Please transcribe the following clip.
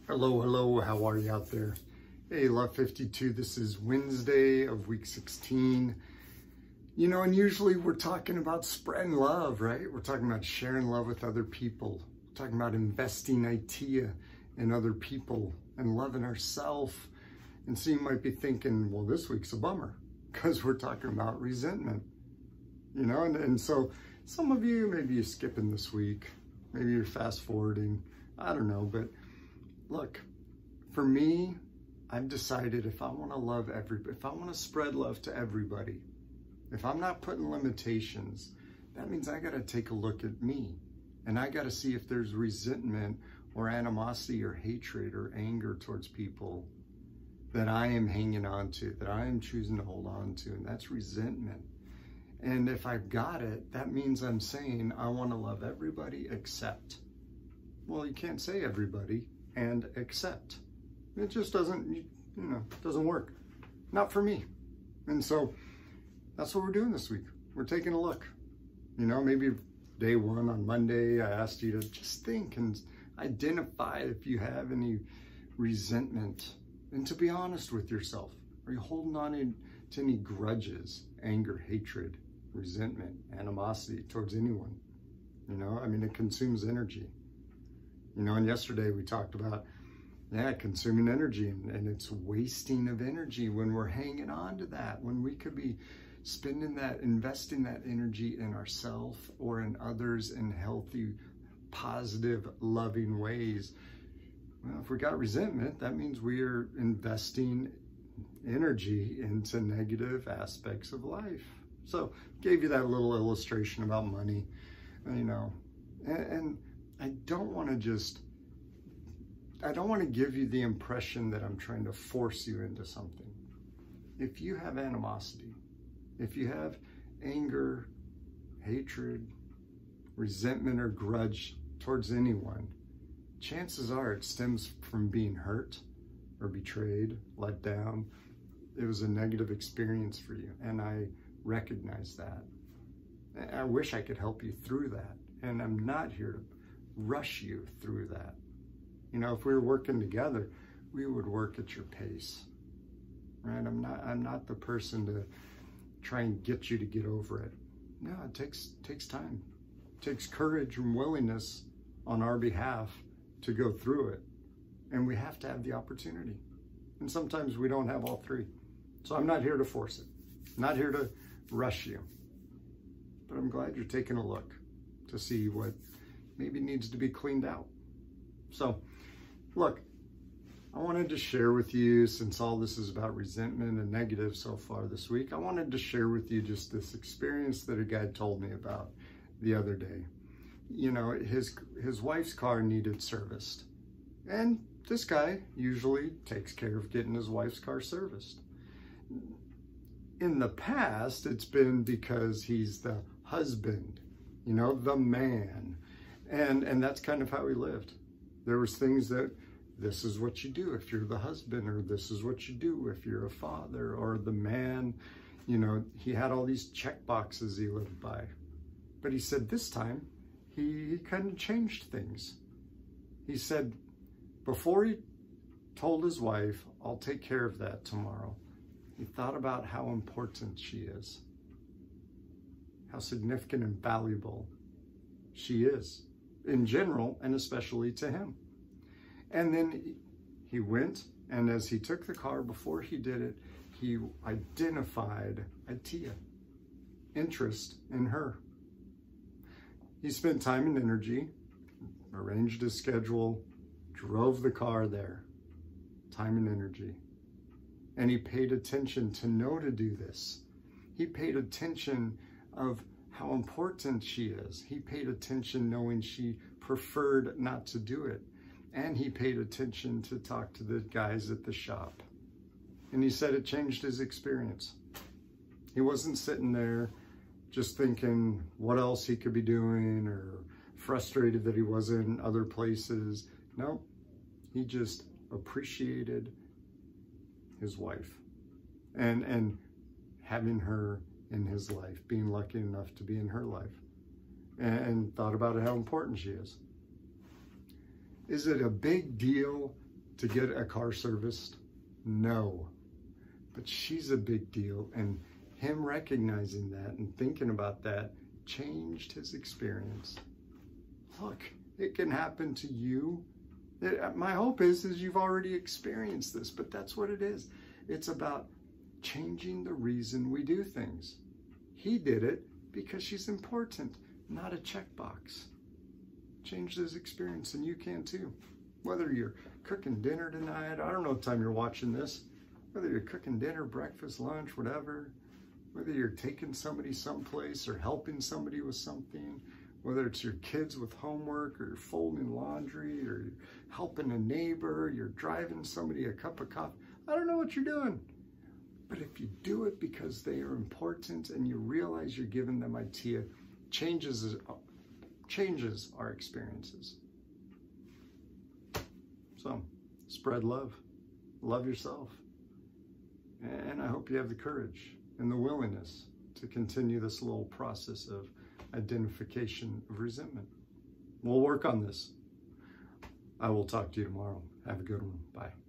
Hello, hello, how are you out there? Hey, Love 52, this is Wednesday of week 16. You know, and usually we're talking about spreading love, right? We're talking about sharing love with other people. We're talking about investing idea in other people and loving ourselves. And so you might be thinking, well, this week's a bummer because we're talking about resentment. You know, and so some of you, maybe you're skipping this week. Maybe you're fast forwarding. I don't know, but look, for me, I've decided if I want to love everybody, if I want to spread love to everybody, if I'm not putting limitations, that means I got to take a look at me and I got to see if there's resentment or animosity or hatred or anger towards people that I am hanging on to, that I am choosing to hold on to, and that's resentment. And if I've got it, that means I'm saying I want to love everybody except. Well, you can't say everybody and accept. It just doesn't, doesn't work. Not for me. And so that's what we're doing this week. We're taking a look. You know, maybe day one on Monday, I asked you to just think and identify if you have any resentment and to be honest with yourself. Are you holding on to any grudges, anger, hatred, resentment, animosity towards anyone? You know, I mean, it consumes energy. You know, and yesterday we talked about, consuming energy and it's wasting of energy when we're hanging on to that, when we could be spending that, investing that energy in ourselves or in others in healthy, positive, loving ways. Well, if we got resentment, that means we are investing energy into negative aspects of life. So gave you that little illustration about money, you know, and I don't want to give you the impression that I'm trying to force you into something. If you have animosity, if you have anger, hatred, resentment, or grudge towards anyone, chances are it stems from being hurt or betrayed, let down. It was a negative experience for you, and I recognize that. I wish I could help you through that, and I'm not here to rush you through that. You know, if we were working together, we would work at your pace, right? I'm not the person to try and get you to get over it. No, it takes time. It takes courage and willingness on our behalf to go through it. And we have to have the opportunity. And sometimes we don't have all three. So I'm not here to force it. I'm not here to rush you. But I'm glad you're taking a look to see what maybe needs to be cleaned out. So, look, I wanted to share with you, since all this is about resentment and negative so far this week, I wanted to share with you just this experience that a guy told me about the other day. You know, his wife's car needed serviced. And this guy usually takes care of getting his wife's car serviced. In the past, it's been because he's the husband, you know, the man. And that's kind of how he lived. There was things that this is what you do if you're the husband, or this is what you do if you're a father or the man. You know, he had all these check boxes he lived by. But he said this time, he kind of changed things. He said, before he told his wife, I'll take care of that tomorrow, he thought about how important she is, how significant and valuable she is in general, and especially to him. And then he went, and as he took the car, before he did it, he identified idea, interest in her. He spent time and energy, arranged his schedule, drove the car there, time and energy. And he paid attention to know to do this. He paid attention of how important she is. He paid attention knowing she preferred not to do it. And he paid attention to talk to the guys at the shop. And he said it changed his experience. He wasn't sitting there just thinking what else he could be doing or frustrated that he wasn't in other places. No, he just appreciated his wife and having her in his life, being lucky enough to be in her life, and thought about how important she is. Is it a big deal to get a car serviced? No. But she's a big deal, and him recognizing that and thinking about that changed his experience. Look, it can happen to you. My hope is you've already experienced this, but that's what it is. It's about changing the reason we do things. He did it because she's important, not a checkbox. Changed his experience, and you can too. Whether you're cooking dinner tonight, I don't know what time you're watching this, whether you're cooking dinner, breakfast, lunch, whatever, whether you're taking somebody someplace or helping somebody with something, whether it's your kids with homework or you're folding laundry or you're helping a neighbor, you're driving somebody a cup of coffee. I don't know what you're doing. But if you do it because they are important and you realize you're giving them idea, changes our experiences. So, spread love. Love yourself. And I hope you have the courage and the willingness to continue this little process of identification of resentment. We'll work on this. I will talk to you tomorrow. Have a good one. Bye.